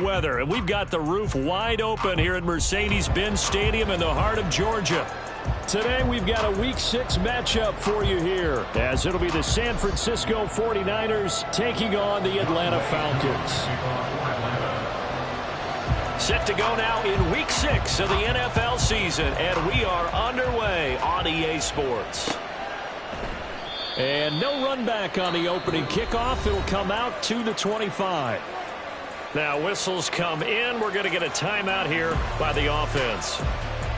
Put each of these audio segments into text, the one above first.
weather, and we've got the roof wide open here at Mercedes-Benz Stadium in the heart of Georgia. Today we've got a Week 6 matchup for you here, as it'll be the San Francisco 49ers taking on the Atlanta Falcons. Set to go now in Week 6 of the NFL season, and we are underway on EA Sports. And no run back on the opening kickoff. It'll come out to the 25. Now whistles come in. We're going to get a timeout here by the offense.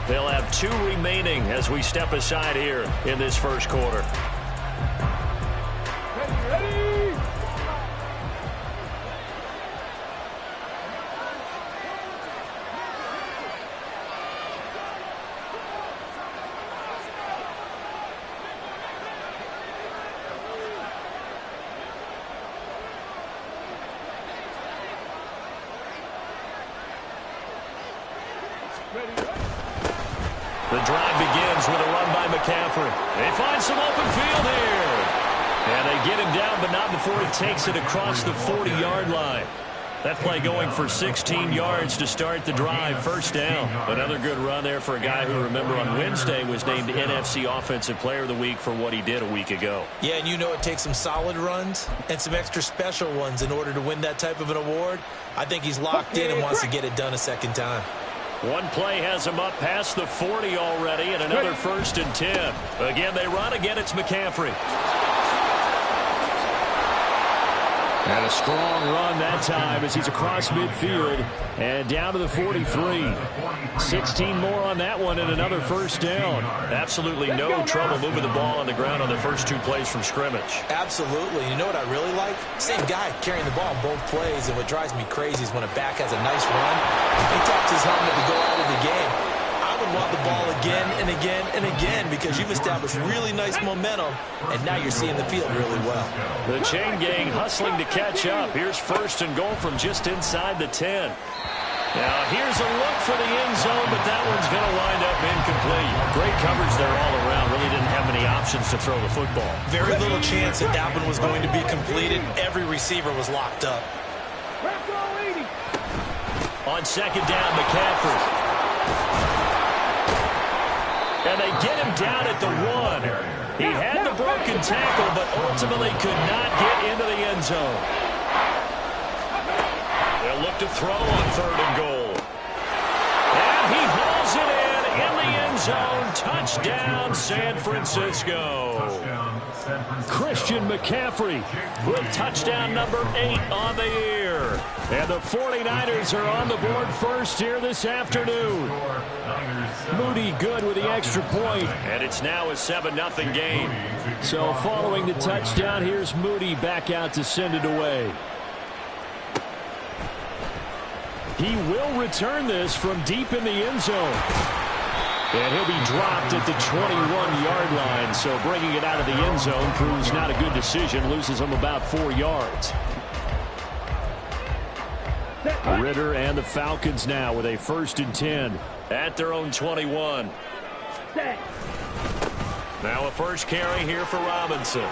They'll have 2 remaining as we step aside here in this first quarter. Ready. The drive begins with a run by McCaffrey. They find some open field here. And they get him down, but not before he takes it across the 40-yard line. That play going for 16 yards to start the drive. First down. Another good run there for a guy who, remember, on Wednesday was named NFC Offensive Player of the Week for what he did a week ago. Yeah, and you know it takes some solid runs and some extra special ones in order to win that type of an award. I think he's locked in and wants to get it done a second time. One play has him up past the 40 already, and another 1st and 10. Again, they run. Again, it's McCaffrey. And a strong run that time as he's across midfield and down to the 43. 16 more on that one and another first down. Absolutely no trouble moving the ball on the ground on the first 2 plays from scrimmage. Absolutely. You know what I really like? Same guy carrying the ball on both plays, and what drives me crazy is when a back has a nice run, he taps his helmet to go out of the game. I would want the ball again and again and again because you've established really nice momentum, and now you're seeing the field really well. The chain gang hustling to catch up. Here's 1st and goal from just inside the 10. Now here's a look for the end zone, but that one's going to wind up incomplete. Great coverage there all around. Really didn't have many options to throw the football. Very little chance that that one was going to be completed. Every receiver was locked up. On second down, McCaffrey. And they get him down at the 1. He had the broken tackle, but ultimately could not get into the end zone. They'll look to throw on 3rd and goal. And he hauls it in the end zone. Touchdown, San Francisco. Christian McCaffrey with touchdown number 8 on the year. And the 49ers are on the board first here this afternoon. Moody good with the extra point. And it's now a 7-0 game. So following the touchdown, here's Moody back out to send it away. He will return this from deep in the end zone. And he'll be dropped at the 21-yard line. So bringing it out of the end zone proves not a good decision. Loses him about 4 yards. Ritter and the Falcons now with a 1st and 10 at their own 21. Now a first carry here for Robinson. There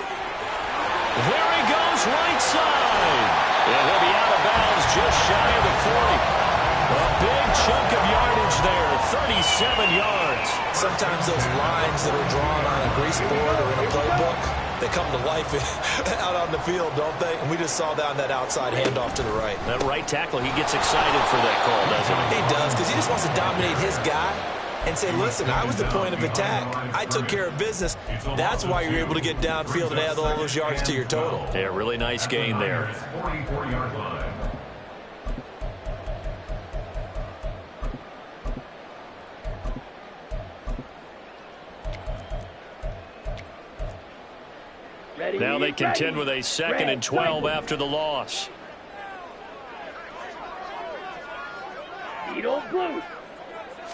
he goes, right side. And he'll be out of bounds just shy of the 40. A big chunk of yardage there, 37 yards. Sometimes those lines that are drawn on a grease board or in a playbook, they come to life out on the field, don't they? And we just saw that on that outside handoff to the right. That right tackle, he gets excited for that call, doesn't he? He does, because he just wants to dominate his guy and say, listen, I was the point of attack. I took care of business. That's why you're able to get downfield and add all those yards to your total. Yeah, really nice gain there. Now they contend with a 2nd and 12 after the loss.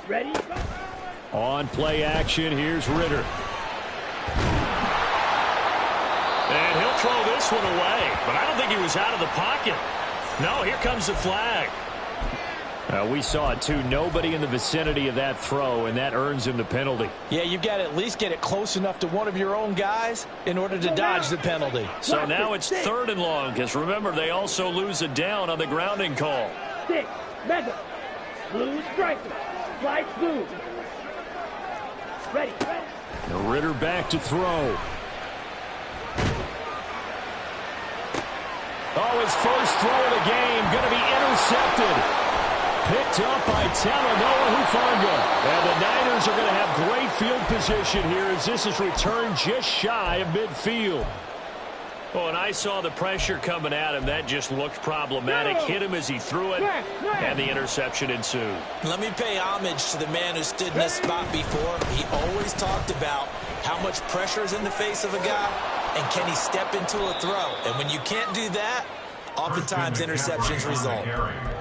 Ready? On play action, here's Ritter. And he'll throw this one away, but I don't think he was out of the pocket. No, here comes the flag. We saw it too. Nobody in the vicinity of that throw, and that earns him the penalty. Yeah, you've got to at least get it close enough to one of your own guys in order to dodge the penalty. So now it's 3rd and long, because remember, they also lose a down on the grounding call. 6, Mega. Blue striker. Flight blue. Ready. Ritter back to throw. Oh, his first throw of the game going to be intercepted. Picked up by Talanoa Hufanga. And the Niners are going to have great field position here as this is returned just shy of midfield. Oh, and I saw the pressure coming at him. That just looked problematic. Hit him as he threw it, and the interception ensued. Let me pay homage to the man who stood in this spot before. He always talked about how much pressure is in the face of a guy, and can he step into a throw. And when you can't do that, oftentimes interceptions result.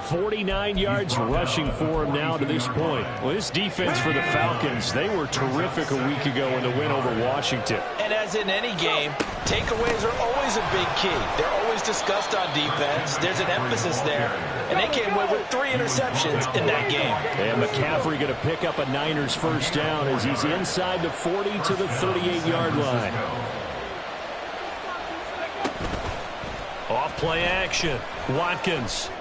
49 yards rushing for him now to this point. Well, this defense for the Falcons, they were terrific a week ago in the win over Washington. And as in any game, takeaways are always a big key. They're always discussed on defense. There's an emphasis there. And they came away with 3 interceptions in that game. And McCaffrey going to pick up a Niners first down as he's inside the 40 to the 38-yard line. Off play action. Watkins.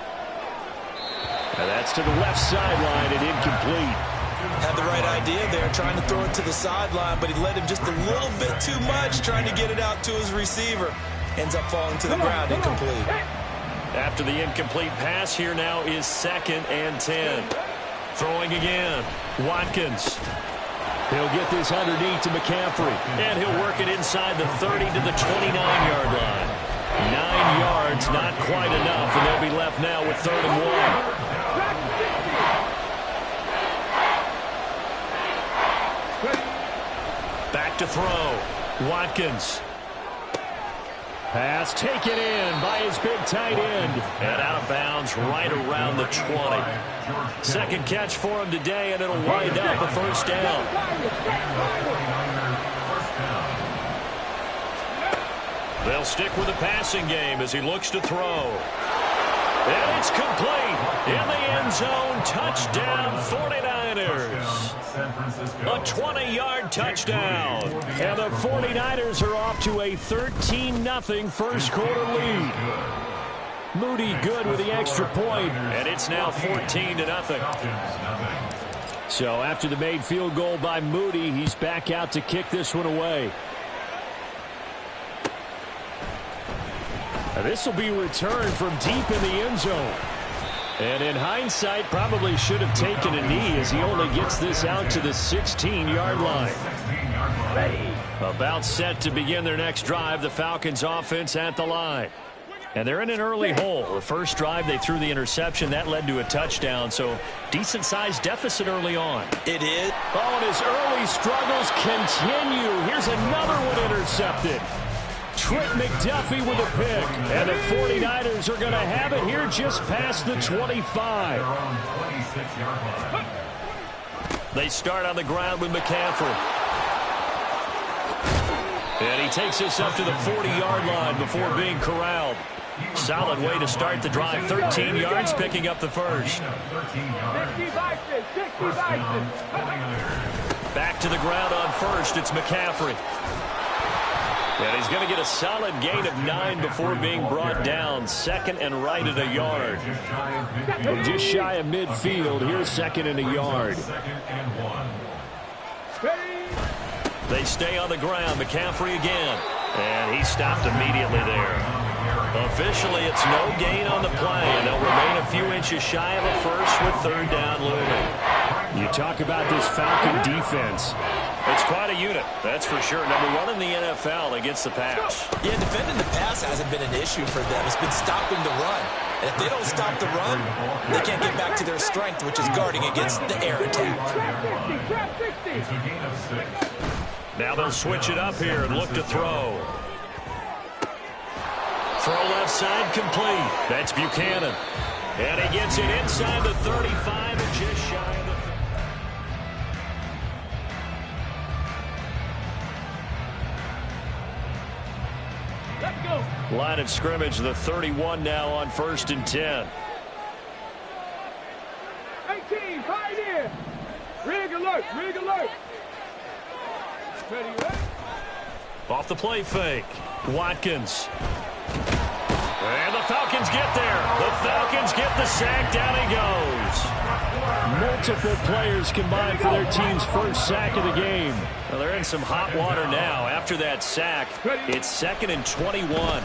And that's to the left sideline and incomplete. Had the right idea there, trying to throw it to the sideline, but he led him just a little bit too much, trying to get it out to his receiver. Ends up falling to the ground, incomplete. After the incomplete pass, here now is 2nd and 10. Throwing again. Watkins. He'll get this underneath to McCaffrey. And he'll work it inside the 30 to the 29-yard line. 9 yards, not quite enough, and they'll be left now with 3rd and 1. Back to throw. Watkins. Pass taken in by his big tight end. And out of bounds right around the 20. Second catch for him today, and it'll wind up a first down. They'll stick with the passing game as he looks to throw. And it's complete. In the end zone, touchdown 49ers. A 20-yard touchdown. And the 49ers are off to a 13-0 first quarter lead. Moody good with the extra point, and it's now 14-0. So after the made field goal by Moody, he's back out to kick this one away. This will be returned from deep in the end zone. And in hindsight, probably should have taken a knee as he only gets this out to the 16-yard line. About set to begin their next drive, the Falcons offense at the line. And they're in an early hole. The first drive, they threw the interception. That led to a touchdown, so decent-sized deficit early on. It is. Oh, and his early struggles continue. Here's another one intercepted. Trent McDuffie with a pick. And the 49ers are going to have it here just past the 25. They start on the ground with McCaffrey. And he takes this up to the 40-yard line before being corralled. Solid way to start the drive. 13 yards, picking up the first. Back to the ground on first. It's McCaffrey. And he's going to get a solid gain of 9 before being brought down. 2nd and right at a yard. From just shy of midfield, here's 2nd and a yard. They stay on the ground. McCaffrey again. And he stopped immediately there. Officially, it's no gain on the play, and they'll remain a few inches shy of a first with 3rd down looming. You talk about this Falcon defense. It's quite a unit, that's for sure. Number 1 in the NFL against the pass. Yeah, defending the pass hasn't been an issue for them. It's been stopping the run. And if they don't stop the run, they can't get back to their strength, which is guarding against the air attack. Now they'll switch it up here and look to throw. Throw left side complete. That's Buchanan. And he gets it inside the 35 and just shy of the... Let's go. Line of scrimmage, the 31 now on 1st and 10. 18, Pioneer. Rig alert, rig alert. Ready, ready? Off the play fake. Watkins. And the Falcons get there. The Falcons get the sack. Down he goes. Multiple players combined for their team's first sack of the game. Well, they're in some hot water now. After that sack, it's 2nd and 21.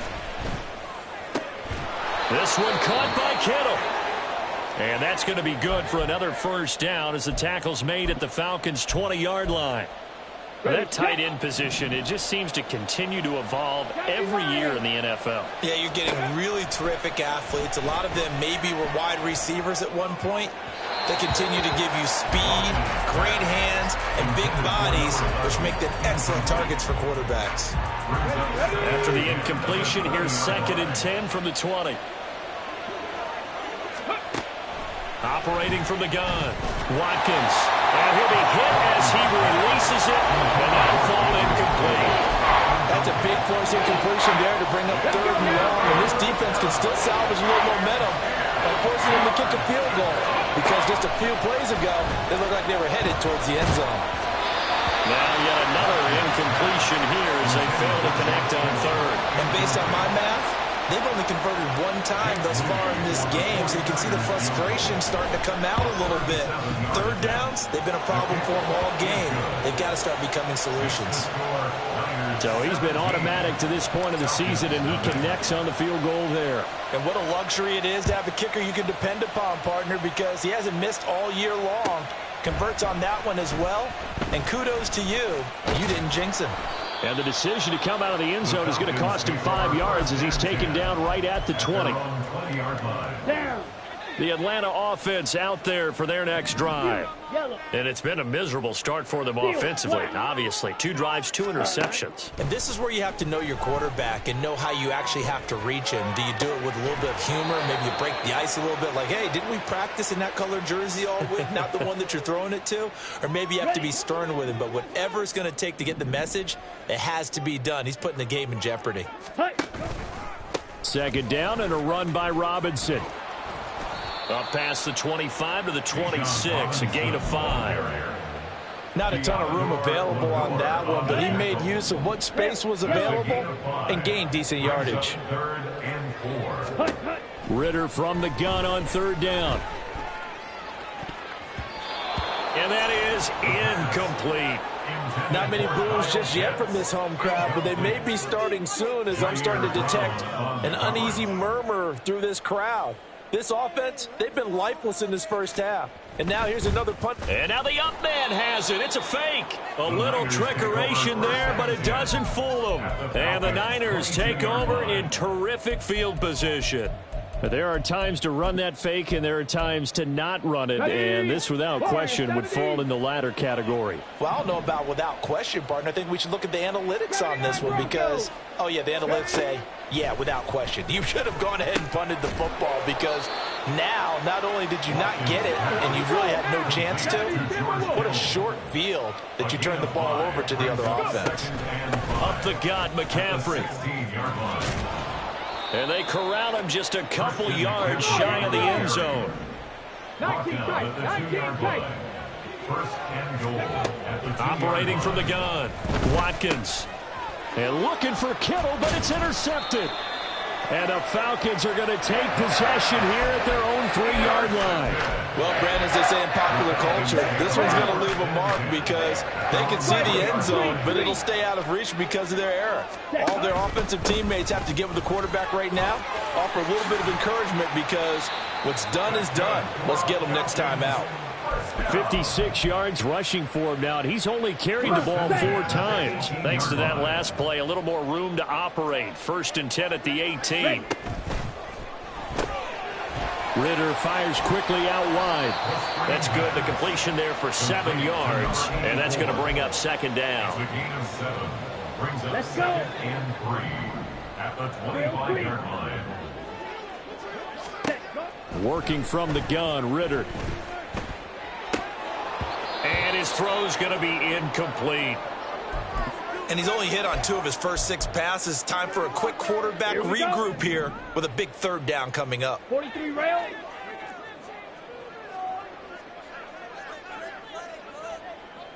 This one caught by Kittle. And that's going to be good for another first down as the tackle's made at the Falcons' 20-yard line. That tight end position, it just seems to continue to evolve every year in the NFL. Yeah, you're getting really terrific athletes. A lot of them maybe were wide receivers at one point. They continue to give you speed, great hands, and big bodies, which make them excellent targets for quarterbacks. After the incompletion, here's 2nd and 10 from the 20. Operating from the gun, Watkins. And he'll be hit as he releases it, and that'll fall incomplete. That's a big force incompletion there to bring up 3rd and long, and this defense can still salvage a little momentum by forcing them to kick a field goal, because just a few plays ago, they looked like they were headed towards the end zone. Now yet another incompletion here as they fail to connect on 3rd. And based on my math, they've only converted one time thus far in this game, so you can see the frustration starting to come out a little bit. 3rd downs, they've been a problem for them all game. They've got to start becoming solutions. So he's been automatic to this point of the season, and he connects on the field goal there. And what a luxury it is to have a kicker you can depend upon, partner, because he hasn't missed all year long. Converts on that one as well, and kudos to you. You didn't jinx him. And the decision to come out of the end zone is going to cost him 5 yards as he's taken down right at the 20. Down. The Atlanta offense out there for their next drive. And it's been a miserable start for them offensively, obviously. 2 drives, 2 interceptions. And this is where you have to know your quarterback and know how you actually have to reach him. Do you do it with a little bit of humor? Maybe you break the ice a little bit like, hey, didn't we practice in that color jersey all week, not the one that you're throwing it to? Or maybe you have to be stern with him. But whatever it's going to take to get the message, it has to be done. He's putting the game in jeopardy. 2nd down and a run by Robinson. Up past the 25 to the 26, a gain of 5. Not a ton of room available on that one, but he made use of what space was available and gained decent yardage. Ritter from the gun on 3rd down. And that is incomplete. Not many boos just yet from this home crowd, but they may be starting soon as I'm starting to detect an uneasy murmur through this crowd. This offense, they've been lifeless in this first half. And now here's another punt. And now the up man has it. It's a fake. A little trickeration there, but it doesn't fool them. And the Niners take over in terrific field position. There are times to run that fake, and there are times to not run it, and this, without question, would fall in the latter category. Well, I don't know about without question, partner. I think we should look at the analytics on this one because, oh, yeah, the analytics say, yeah, without question. You should have gone ahead and punted the football because now, not only did you not get it, and you really had no chance to, what a short field that you turned the ball over to the other offense. Up the gut, McCaffrey. And they corral him just a couple yards shy of the end zone. 19 tight. Operating from the gun, Watkins. And looking for Kittle, but it's intercepted. And the Falcons are going to take possession here at their own 3-yard line. Well, Brandon, as they say in popular culture, this one's going to leave a mark because they can see the end zone, but it'll stay out of reach because of their error. All their offensive teammates have to get with the quarterback right now, offer a little bit of encouragement because what's done is done. Let's get them next time out. 56 yards rushing for him now, and he's only carried the ball 4 times. Thanks to that last play, a little more room to operate. 1st and 10 at the 18. Ritter fires quickly out wide. That's good. The completion there for 7 yards, and that's going to bring up 2nd down. Let's go. Working from the gun, Ritter. And his throw's going to be incomplete. And he's only hit on 2 of his first 6 passes. Time for a quick quarterback regroup here with a big 3rd down coming up. 43 rail.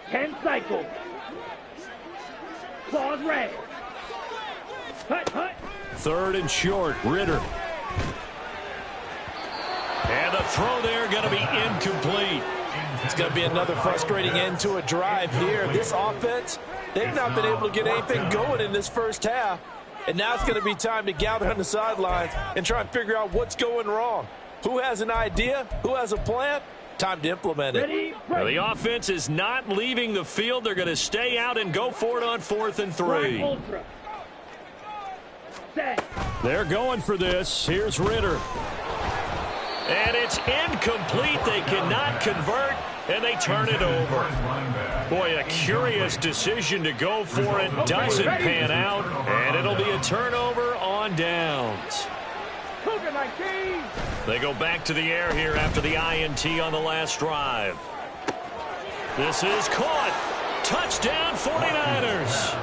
Ten cycles. Claws red. Hut, hut. 3rd and short. Ritter. And the throw there going to be incomplete. It's going to be another frustrating end to a drive here. This offense, they've not been able to get anything going in this first half. And now it's going to be time to gather on the sidelines and try and figure out what's going wrong. Who has an idea? Who has a plan? Time to implement it. Now, the offense is not leaving the field. They're going to stay out and go for it on 4th and 3. They're going for this. Here's Ritter. And it's incomplete. They cannot convert, and they turn it over. Boy, a curious decision to go for it. Doesn't pan out, and it'll be a turnover on downs. They go back to the air here after the INT on the last drive. This is caught. Touchdown, 49ers.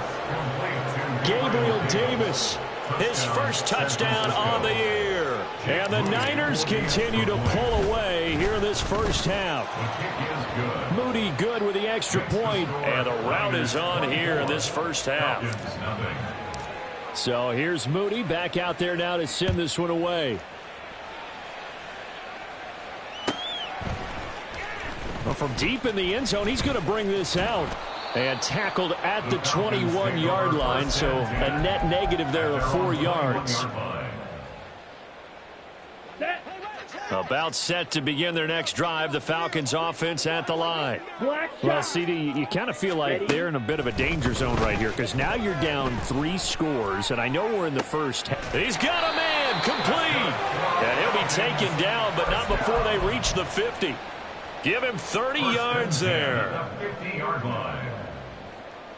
Gabriel Davis, his first touchdown on the year. And the Niners continue to pull away here in this first half. Moody good with the extra point, and the route is on here in this first half. So here's Moody back out there now to send this one away. Well, from deep in the end zone, he's going to bring this out. And tackled at the 21-yard line, so a net negative there of 4 yards. About set to begin their next drive, the Falcons offense at the line. Well, CD, you kind of feel like they're in a bit of a danger zone right here because now you're down 3 scores, and I know we're in the first half. He's got a man, complete. And he'll be taken down, but not before they reach the 50. Give him 30 yards there.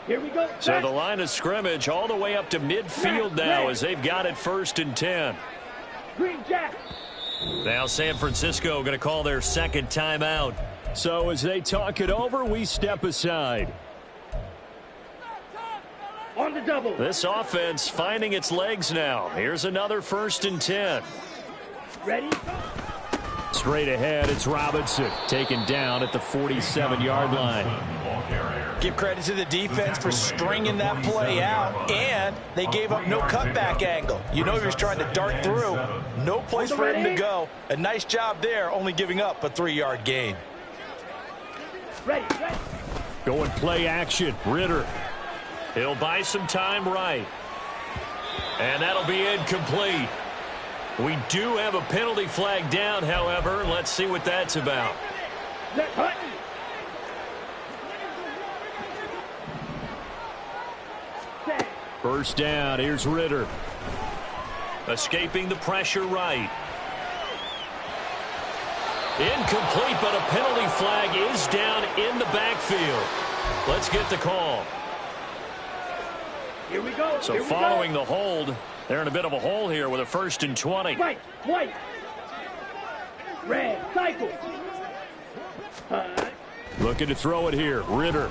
Here we go. So the line of scrimmage all the way up to midfield now as they've got it 1st and 10. Green Jack. Now San Francisco going to call their second timeout. So as they talk it over, we step aside. On the double. This offense finding its legs now. Here's another 1st and 10. Ready? Straight ahead, it's Robinson taken down at the 47-yard line. Give credit to the defense for stringing that play out, and they gave up no cutback angle. You know he was trying to dart through. No place for him to go. A nice job there, only giving up a 3-yard gain. Ready. Going play action, Ritter. He'll buy some time right. And that'll be incomplete. We do have a penalty flag down, however. Let's see what that's about. First down, here's Ritter. Escaping the pressure right. Incomplete, but a penalty flag is down in the backfield. Let's get the call. Here we go. So following the hold, they're in a bit of a hole here with a 1st and 20. White. Red, cycle. Looking to throw it here, Ritter.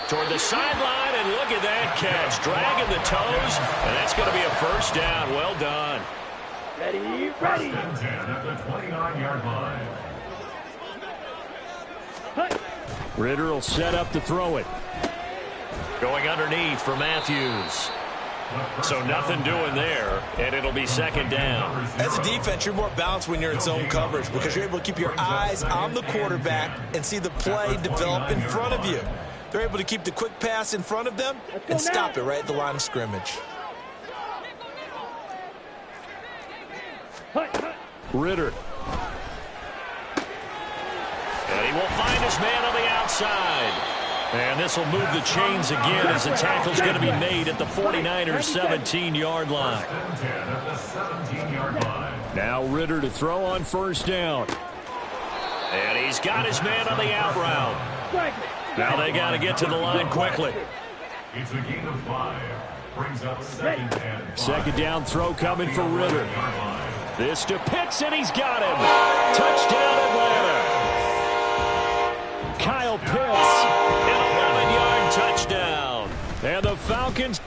Toward the sideline, and look at that catch. Dragging the toes, and that's going to be a 1st down. Well done. Ready. 10 at the 29-yard line. Ritter will set up to throw it. Going underneath for Matthews. So nothing doing there, and it'll be 2nd down. As a defense, you're more balanced when you're in zone coverage because you're able to keep your eyes on the quarterback and see the play develop in front of you. They're able to keep the quick pass in front of them and stop it right at the line of scrimmage. Ritter. And he will find his man on the outside. And this will move the chains again as the tackle's going to be made at the 49ers 17-yard line. Now Ritter to throw on 1st down. And he's got his man on the out route. Now they got to get to the line quickly. It's a gain of 5. Brings up 2nd and 5. 2nd down throw coming for Ritter. This to Pitts, and he's got him. Touchdown, Atlanta. Kyle Pitts, an 11-yard touchdown. And the Falcons.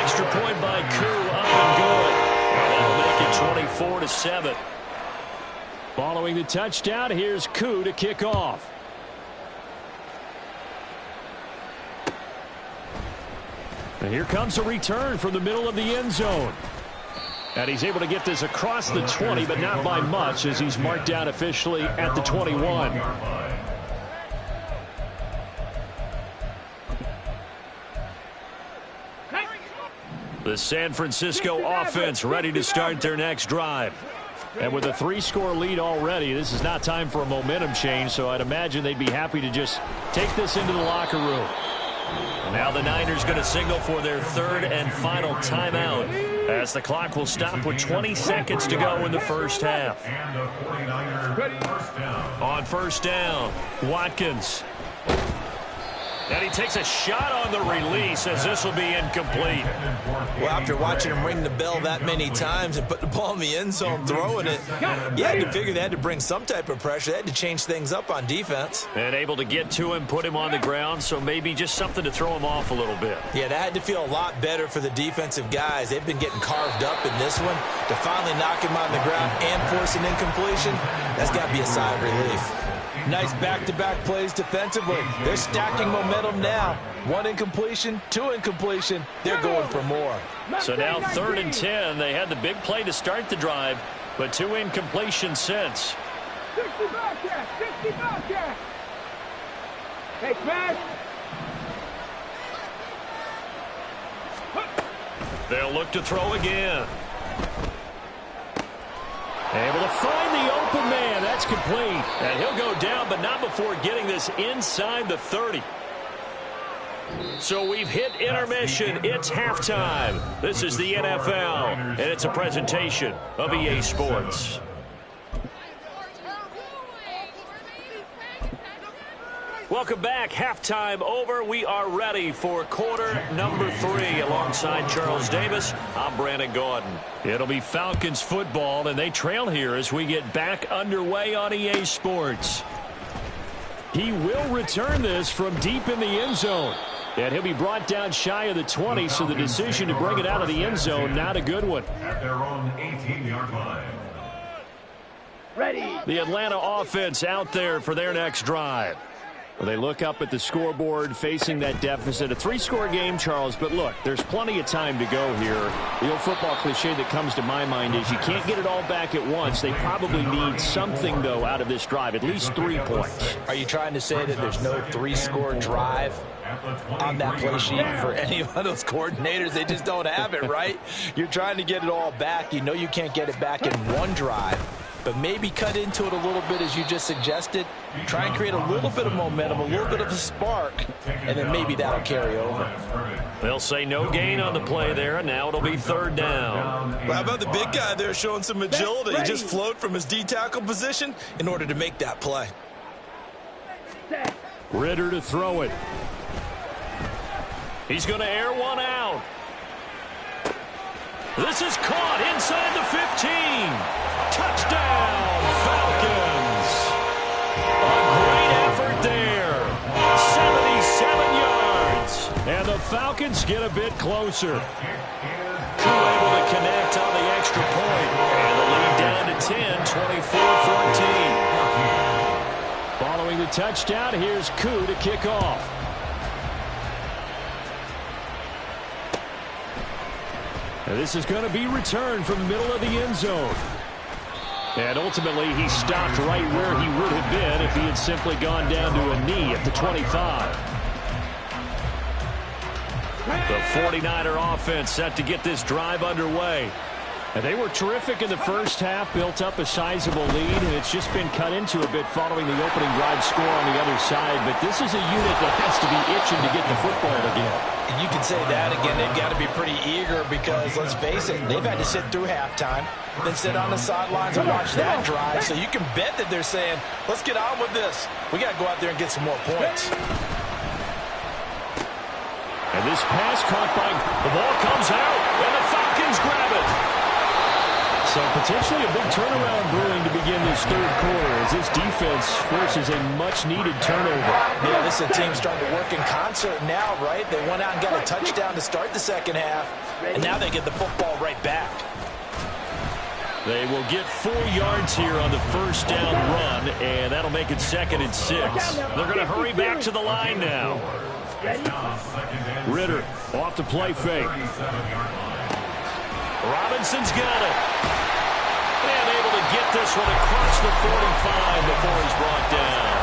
Extra point by Koo, up and good. And that'll make it 24-7. Following the touchdown, here's Koo to kick off. And here comes a return from the middle of the end zone. And he's able to get this across the 20, but not by much, as he's marked down officially at the 21. The San Francisco offense ready to start their next drive. And with a 3-score lead already, this is not time for a momentum change, so I'd imagine they'd be happy to just take this into the locker room. Now the Niners going to signal for their third and final timeout, as the clock will stop with 20 seconds to go in the first half. On first down, Watkins. And he takes a shot on the release, as this will be incomplete. Well, after watching him ring the bell that many times and put the ball in the end zone, throwing it, you had to figure they had to bring some type of pressure. They had to change things up on defense. And able to get to him, put him on the ground, so maybe just something to throw him off a little bit. Yeah, that had to feel a lot better for the defensive guys. They've been getting carved up in this one. To finally knock him on the ground and force an incompletion, that's got to be a sigh of relief. Nice back-to-back plays defensively. They're stacking momentum now. 1 incompletion, 2 incompletion. They're going for more. So now 3rd and 10. They had the big play to start the drive, but 2 incompletions since. 60 Bobcat! 60 Bobcat! Hey, Smash! They'll look to throw again. Able to find the open man. That's complete. And he'll go down, but not before getting this inside the 30. So we've hit intermission. It's halftime. This is the NFL, and it's a presentation of EA Sports. Welcome back. Halftime over. We are ready for quarter number 3. Alongside Charles Davis, I'm Brandon Gordon. It'll be Falcons football, and they trail here as we get back underway on EA Sports. He will return this from deep in the end zone. And he'll be brought down shy of the 20, so the decision to bring it out of the end zone, not a good one. At their own 18-yard line. Ready. The Atlanta offense out there for their next drive. Well, they look up at the scoreboard facing that deficit. A 3-score game, Charles, but look, there's plenty of time to go here. The old football cliche that comes to my mind is you can't get it all back at once. They probably need something, though, out of this drive, at least 3 points. Are you trying to say that there's no 3-score drive on that play sheet for any of those coordinators? They just don't have it, right? You're trying to get it all back. You know you can't get it back in one drive. But maybe cut into it a little bit, as you just suggested. Try and create a little bit of momentum, a little bit of a spark, and then maybe that'll carry over. They'll say no gain on the play there, and now it'll be 3rd down. Well, how about the big guy there showing some agility? He just float from his D-tackle position in order to make that play. Ritter to throw it. He's going to air one out. This is caught inside the 15. Touchdown, Falcons. A great effort there. 77 yards. And the Falcons get a bit closer. Crew able to connect on the extra point. And the lead down to 10, 24-14. Following the touchdown, here's Koo to kick off. And this is going to be returned from the middle of the end zone. And ultimately, he stopped right where he would have been if he had simply gone down to a knee at the 25. The 49er offense set to get this drive underway. And they were terrific in the first half, built up a sizable lead, and it's just been cut into a bit following the opening drive score on the other side. But this is a unit that has to be itching to get the football again. You can say that again. They've got to be pretty eager because, let's face it, they've had to sit through halftime, then sit on the sidelines and watch that drive. So you can bet that they're saying, let's get on with this. We got to go out there and get some more points. And this pass caught by, the ball comes out, and the Falcons grab it. So potentially a big turnaround brewing to begin this 3rd quarter as this defense forces a much-needed turnover. Yeah, this is a team starting to work in concert now, right? They went out and got a touchdown to start the second half, and now they get the football right back. They will get 4 yards here on the first down run, and that'll make it 2nd and 6. They're going to hurry back to the line now. Ritter off the play fake. Robinson's got it. And able to get this one across the 45 before he's brought down.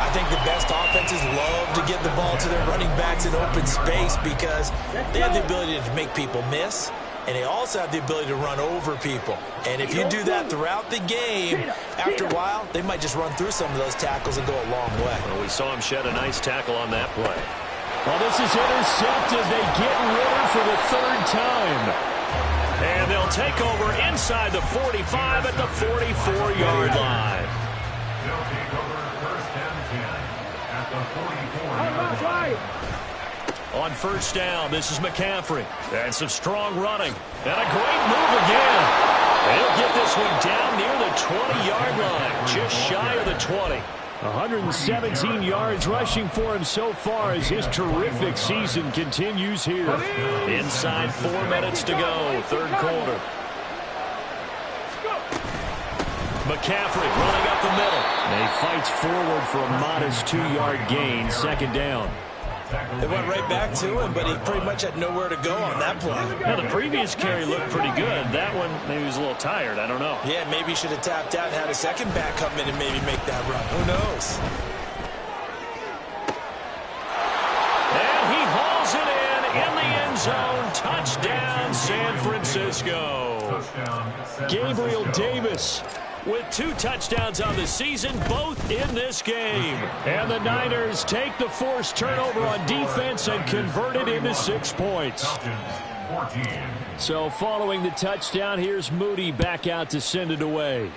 I think the best offenses love to get the ball to their running backs in open space because they have the ability to make people miss, and they also have the ability to run over people. And if you do that throughout the game, after a while, they might just run through some of those tackles and go a long way. Well, we saw him shed a nice tackle on that play. Well, this is intercepted. They get Ritter for the third time. And they'll take over inside the 45 at the 44-yard line. They'll take over first and 10 at the 44-yard line. On first down, this is McCaffrey. And some strong running. And a great move again. And he'll get this one down near the 20-yard line, just shy of the 20. 117 yards rushing for him so far as his terrific season continues here. Inside 4 minutes to go, third quarter. McCaffrey running up the middle. And he fights forward for a modest 2-yard gain, second down. They went right back to him, but he pretty much had nowhere to go on that play. Now, the previous carry looked pretty good. That one, maybe he was a little tired. I don't know. Yeah, maybe he should have tapped out and had a second back come in and maybe make that run. Who knows? And he hauls it in the end zone. Touchdown, San Francisco. Gabriel Davis with 2 touchdowns on the season, both in this game. And the Niners take the forced turnover on defense and convert it into 6 points. So following the touchdown, here's Moody back out to send it away.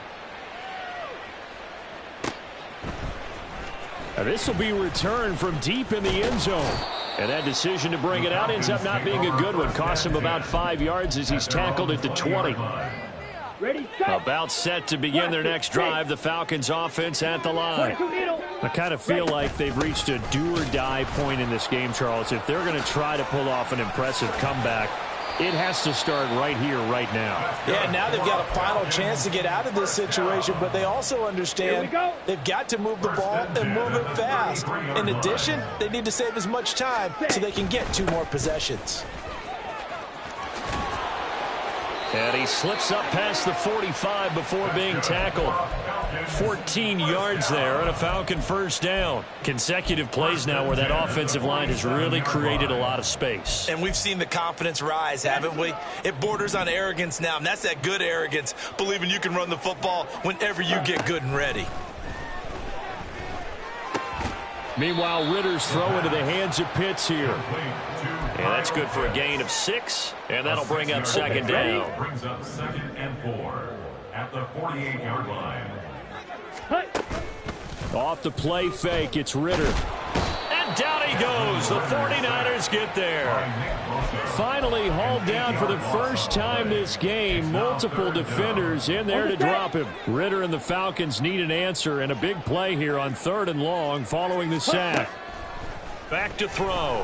This will be returned from deep in the end zone. And that decision to bring it out ends up not being a good one. Costs him about 5 yards as he's tackled at the 20. About set to begin their next drive. The Falcons offense at the line. I kind of feel like they've reached a do-or-die point in this game, Charles. If they're going to try to pull off an impressive comeback, it has to start right here, right now. Yeah, now they've got a final chance to get out of this situation, but they also understand they've got to move the ball and move it fast. In addition, they need to save as much time so they can get 2 more possessions. And he slips up past the 45 before being tackled. 14 yards there and a Falcon first down. Consecutive plays now where that offensive line has really created a lot of space. And we've seen the confidence rise, haven't we? It borders on arrogance now, and that's that good arrogance, believing you can run the football whenever you get good and ready. Meanwhile, Ritter's throw into the hands of Pitts here. And that's good for a gain of 6, and that'll bring up second down. Brings up 2nd and 4 at the 48-yard line. Off the play fake, it's Ritter. And down he goes. The 49ers get there. Finally hauled down for the first time this game. Multiple defenders in there to drop him. Ritter and the Falcons need an answer, and a big play here on 3rd and long following the sack. Back to throw.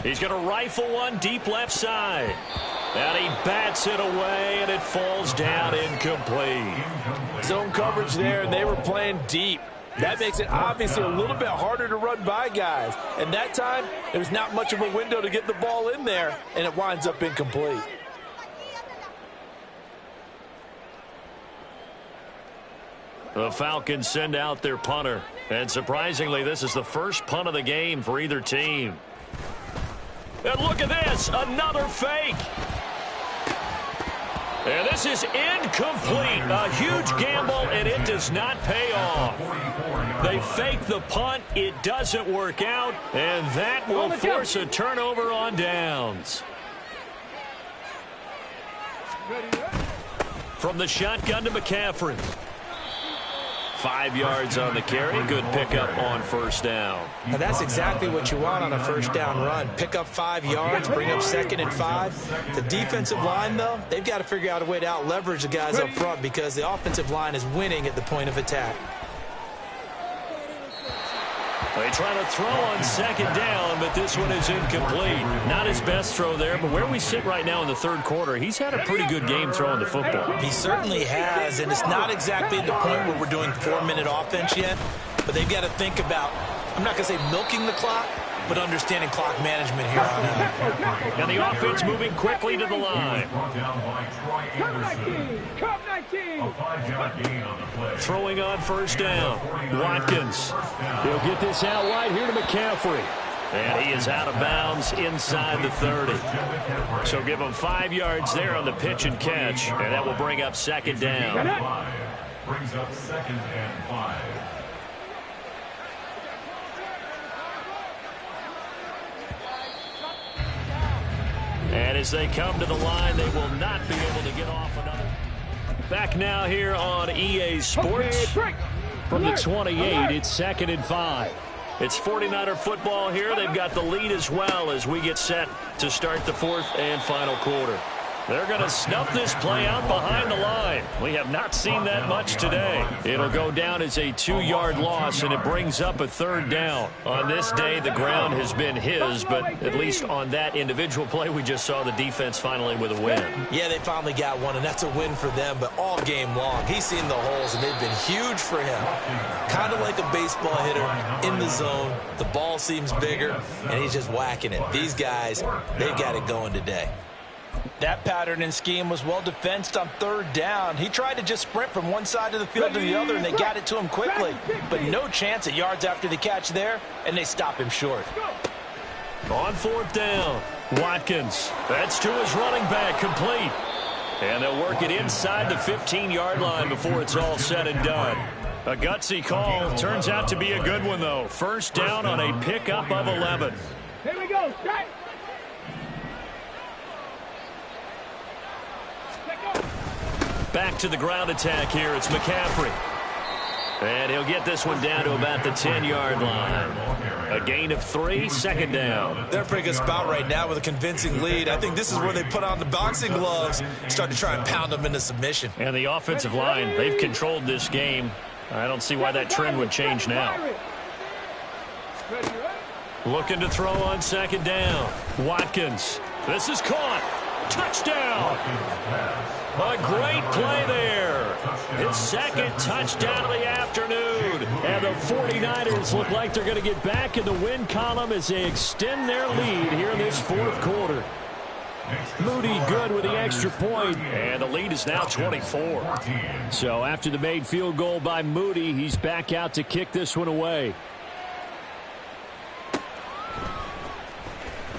He's going to rifle one deep left side. And he bats it away, and it falls down incomplete. Zone coverage there, and they were playing deep. That makes it obviously a little bit harder to run by guys. And that time, there's not much of a window to get the ball in there, and it winds up incomplete. The Falcons send out their punter. And surprisingly, this is the first punt of the game for either team. And look at this, another fake. And this is incomplete. A huge gamble, and it does not pay off. They fake the punt. It doesn't work out, and that will force a turnover on downs. From the shotgun to McCaffrey. 5 yards on the carry. Good pickup on first down. Now that's exactly what you want on a first down run. Pick up 5 yards, bring up 2nd and 5. The defensive line, though, they've got to figure out a way to out-leverage the guys up front because the offensive line is winning at the point of attack. They try to throw on 2nd down, but this one is incomplete. Not his best throw there, but where we sit right now in the 3rd quarter, he's had a pretty good game throwing the football. He certainly has, and it's not exactly at the point where we're doing 4-minute offense yet, but they've got to think about, I'm not going to say milking the clock, but understanding clock management here on out. And the offense moving quickly to the line. Come 19. Come 19. A 5-yard gain on the play. Throwing on first down. Watkins. He'll get this out wide here to McCaffrey. And he is out of bounds inside the 30. So give him 5 yards there on the pitch and catch. And that will bring up second down. Brings up 2nd and 5. And as they come to the line, they will not be able to get off another. Back now here on EA Sports. From the 28, it's 2nd and 5. It's 49er football here. They've got the lead as well as we get set to start the 4th and final quarter. They're going to snuff this play out behind the line. We have not seen that much today. It'll go down as a 2-yard loss, and it brings up a 3rd down. On this day, the ground has been his, but at least on that individual play, we just saw the defense finally with a win. Yeah, they finally got one, and that's a win for them, but all game long, he's seen the holes, and they've been huge for him. Kind of like a baseball hitter in the zone. The ball seems bigger, and he's just whacking it. These guys, they've got it going today. That pattern and scheme was well defensed on 3rd down. He tried to just sprint from one side of the field to the other, and they got it to him quickly. But no chance at yards after the catch there, and they stop him short. On 4th down, Watkins. That's to his running back, complete. And they'll work it inside the 15-yard line before it's all said and done. A gutsy call. Turns out to be a good one, though. First down on a pickup of 11. Here we go. Strike. Back to the ground attack here. It's McCaffrey. And he'll get this one down to about the 10-yard line. A gain of 3, 2nd down. They're a pretty good spot right now with a convincing lead. I think this is where they put on the boxing gloves, start to try and pound them into submission. And the offensive line, they've controlled this game. I don't see why that trend would change now. Looking to throw on 2nd down. Watkins. This is caught. Touchdown. A great play there. His 2nd touchdown of the afternoon. And the 49ers look like they're going to get back in the win column as they extend their lead here in this 4th quarter. Moody good with the extra point, and the lead is now 24. So after the made field goal by Moody, he's back out to kick this one away.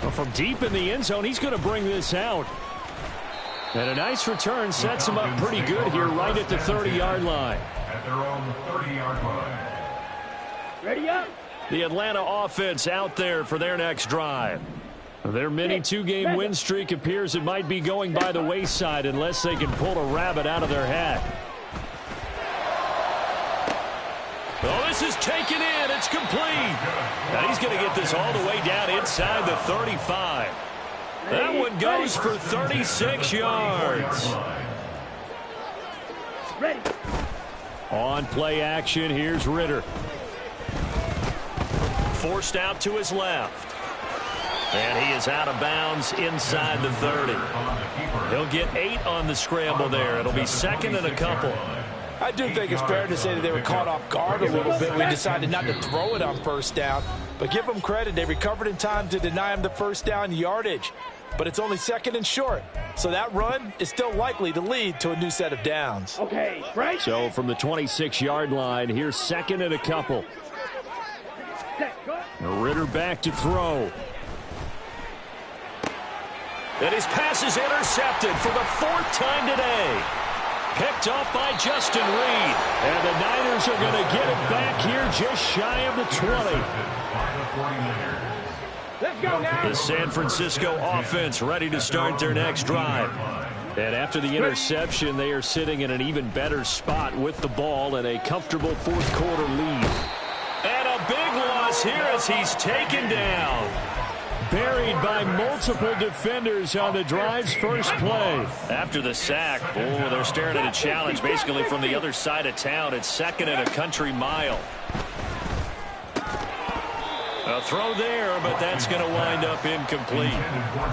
Well, from deep in the end zone, he's going to bring this out. And a nice return sets him up pretty good here right at the 30-yard line. At their own 30-yard line. Ready up. The Atlanta offense out there for their next drive. Their mini 2-game win streak appears it might be going by the wayside unless they can pull a rabbit out of their hat. Oh, this is taken in. It's complete. And he's going to get this all the way down inside the 35. That one goes for 36 yards. Ready. On play action, here's Ritter. Forced out to his left. And he is out of bounds inside the 30. He'll get 8 on the scramble there. It'll be 2nd and a couple. I do think it's fair to say that they were caught off guard a little bit. We decided not to throw it on first down. But give them credit. They recovered in time to deny him the first down yardage. But it's only 2nd and short. So that run is still likely to lead to a new set of downs. Okay, right. So from the 26-yard line, here's 2nd and a couple. Ritter back to throw. And his pass is intercepted for the 4th time today. Picked off by Justin Reed. And the Niners are going to get it back here just shy of the 20. Let's go now. The San Francisco offense ready to start their next drive. And after the interception, they are sitting in an even better spot with the ball and a comfortable 4th quarter lead. And a big loss here as he's taken down. Buried by multiple defenders on the drive's first play. After the sack, they're staring at a challenge basically from the other side of town. It's 2nd and a country mile. A throw there, but that's going to wind up incomplete.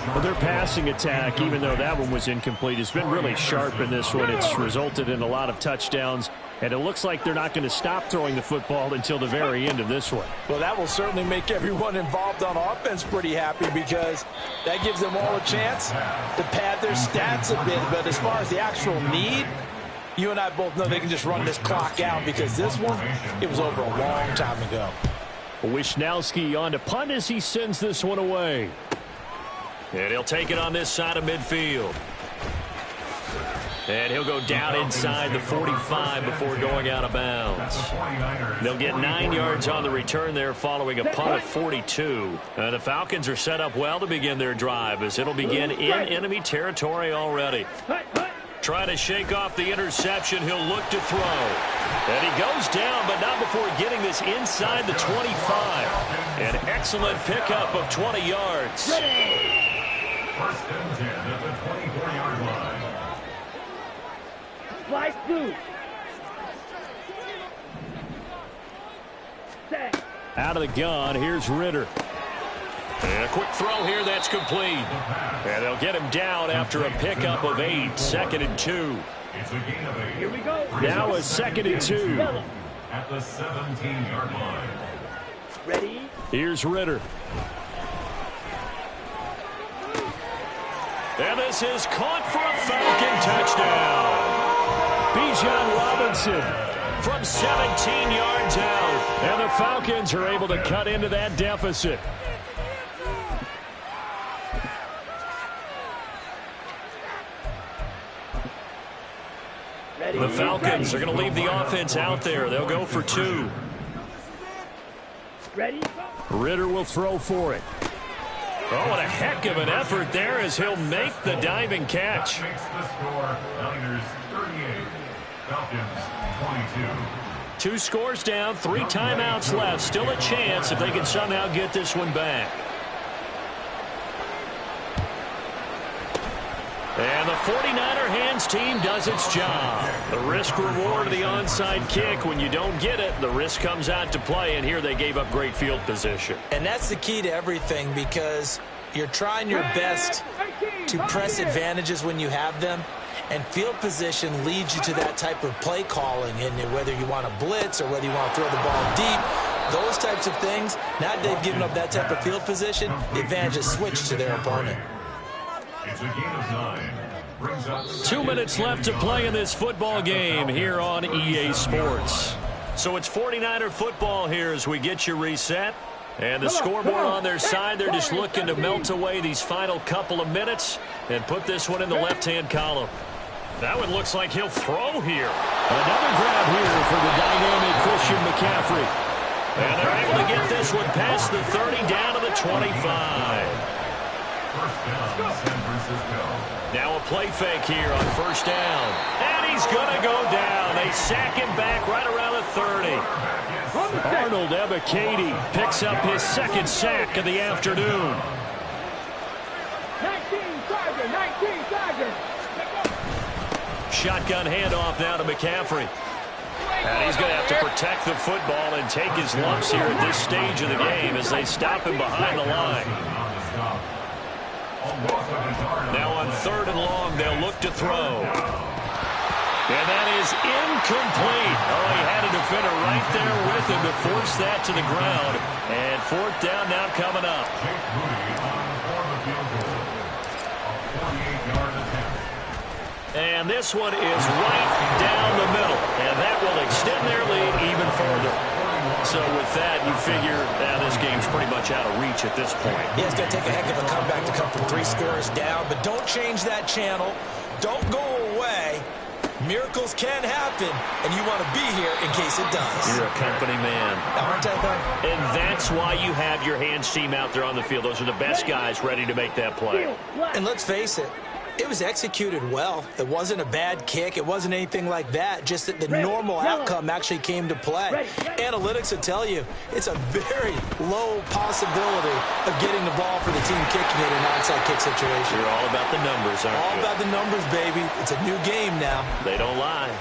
Well, their passing attack, even though that one was incomplete, has been really sharp in this one. It's resulted in a lot of touchdowns, and it looks like they're not going to stop throwing the football until the very end of this one. Well, that will certainly make everyone involved on offense pretty happy because that gives them all a chance to pad their stats a bit. But as far as the actual need, you and I both know they can just run this clock out because this one, it was over a long time ago. Wisnowski on to punt as he sends this one away. And he'll take it on this side of midfield. And he'll go down inside the 45 before going out of bounds. They'll get 9 yards on the return there following a punt of 42. The Falcons are set up well to begin their drive as it'll begin in enemy territory already. Trying to shake off the interception. He'll look to throw. And he goes down, but not before getting this inside the 25. An excellent pickup of 20 yards. First and 10 at the 24-yard line. Slice through. Out of the gun, here's Ritter. And a quick throw here that's complete. And they'll get him down after a pickup of 8. 2nd and 2. It's a gain of 8. Here we go. Now a 2nd and 2. At the 17-yard line. Ready? Here's Ritter. And this is caught for a Falcon touchdown. Bijan Robinson from 17 yards out. And the Falcons are able to cut into that deficit. The Falcons are going to leave the offense out there. They'll go for 2. Ready? Ritter will throw for it. Oh, what a heck of an effort there as he'll make the diving catch. That makes the score Niners 38, Falcons 22. 2 scores down, 3 timeouts left. Still a chance if they can somehow get this one back. And the 49er hands team does its job. The risk-reward of the onside kick. When you don't get it, the risk comes out to play, and here they gave up great field position. And that's the key to everything because you're trying your best to press advantages when you have them, and field position leads you to that type of play calling, and whether you want to blitz or whether you want to throw the ball deep, those types of things. Now that they've given up that type of field position, the advantage is switched to their opponent. It's a gain of 9. Brings up 2 minutes left to play in this football game here on EA Sports. So it's 49er football here as we get you reset. And the scoreboard on their side, they're just looking to melt away these final couple of minutes and put this one in the left-hand column. That one looks like he'll throw here. Another grab here for the dynamic Christian McCaffrey. And they're able to get this one past the 30 down to the 25. first down, San Francisco. Now a play fake here on first down. And he's going to go down. They sack him back right around the 30. Arnold Ebiketie picks up his 2nd sack of the afternoon. 19 Tiger. Shotgun handoff now to McCaffrey. And he's going to have to protect the football and take his lumps here at this stage of the game as they stop him behind the line. Now on 3rd and long, they'll look to throw. And that is incomplete. Oh, he had a defender right there with him to force that to the ground. And 4th down now coming up. And this one is right down the middle. And that will extend their lead even further. So with that, you figure this game's pretty much out of reach at this point. Yeah, it's going to take a heck of a comeback to come from 3 scores down. But don't change that channel. Don't go away. Miracles can happen, and you want to be here in case it does. You're a company man. Aren't I, though? And that's why you have your hands team out there on the field. Those are the best guys ready to make that play. And let's face it, it was executed well. It wasn't a bad kick. It wasn't anything like that. Just that the normal outcome actually came to play. Analytics will tell you it's a very low possibility of getting the ball for the team kicking it in an onside kick situation. You're all about the numbers, aren't you? All about the numbers, baby. It's a new game now. They don't lie.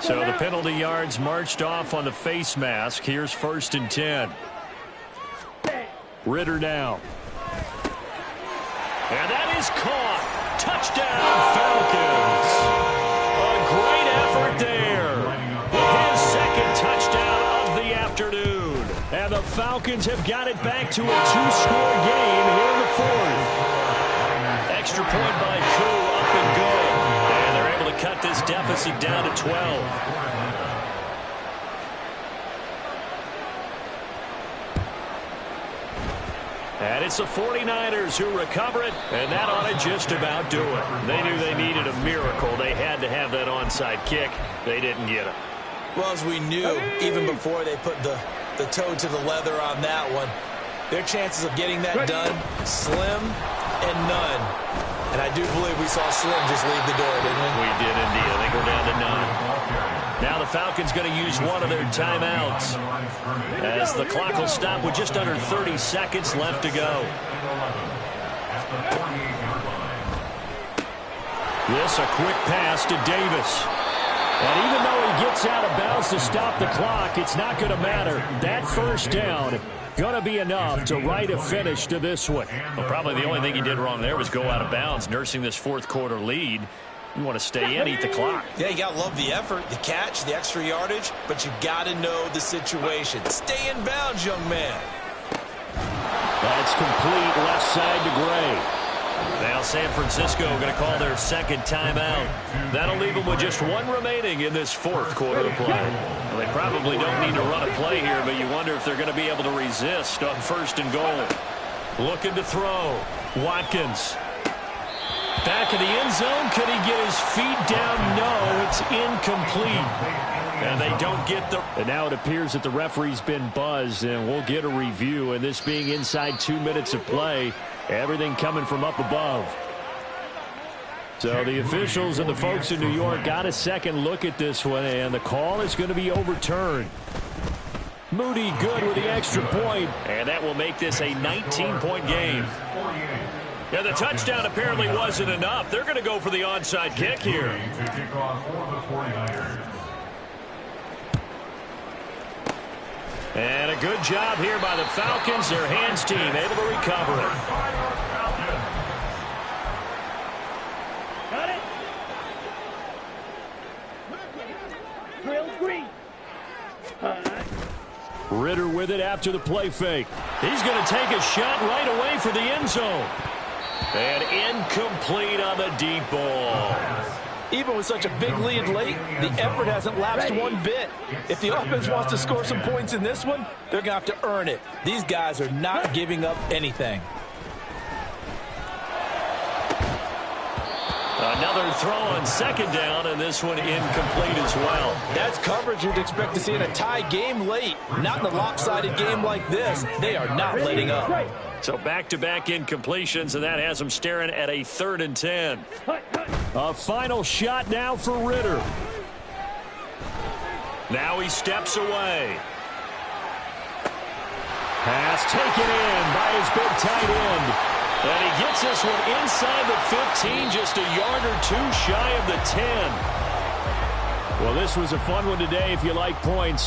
So the penalty yards marched off on the face mask. Here's 1st and 10. Ritter now. And that is caught. Touchdown, Falcons. A great effort there. His 2nd touchdown of the afternoon. And the Falcons have got it back to a 2-score game here in the 4th. Extra point by Koo, up and good. And they're able to cut this deficit down to 12. And it's the 49ers who recover it, and that ought to just about do it. They knew they needed a miracle. They had to have that onside kick. They didn't get it. Well, as we knew, even before they put the toe to the leather on that one, their chances of getting that done, slim and none. And I do believe we saw Slim just leave the door, didn't we? We did indeed. I think we're down to none. Now the Falcons going to use one of their timeouts as the clock will stop with just under 30 seconds left to go. This a quick pass to Davis. And even though he gets out of bounds to stop the clock, it's not going to matter. That 1st down going to be enough to write a finish to this one. Well, probably the only thing he did wrong there was go out of bounds, nursing this 4th quarter lead. You want to stay in, eat the clock. Yeah, you got to love the effort, the catch, the extra yardage, but you got to know the situation. Stay in bounds, young man. That's complete left side to Gray. Now San Francisco going to call their 2nd timeout. That'll leave them with just one remaining in this 4th quarter of play. Well, they probably don't need to run a play here, but you wonder if they're going to be able to resist on 1st and goal. Looking to throw. Watkins. Back in the end zone. Could he get his feet down? No, it's incomplete. And they don't get the... And now it appears that the referee's been buzzed, and we'll get a review. And this being inside 2 minutes of play, everything coming from up above. So the officials and the folks in New York got a second look at this one, and the call is going to be overturned. Moody good with the extra point, and that will make this a 19-point game. Yeah, the touchdown apparently wasn't enough. They're going to go for the onside kick here. And a good job here by the Falcons. Their hands team able to recover it. Got it. Real green. Ritter with it after the play fake. He's going to take a shot right away for the end zone. And incomplete on the deep ball. Even with such a big lead late, the effort hasn't lapsed one bit. If the offense wants to score some points in this one, they're going to have to earn it. These guys are not giving up anything. Another throw on 2nd down, and this one incomplete as well. That's coverage you'd expect to see in a tie game late. Not in a lopsided game like this. They are not letting up. So back-to-back incompletions, and that has them staring at a 3rd and 10. A final shot now for Ritter. Now he steps away. Pass taken in by his big tight end. And he gets this one inside the 15, just a yard or 2 shy of the 10. Well, this was a fun one today if you like points.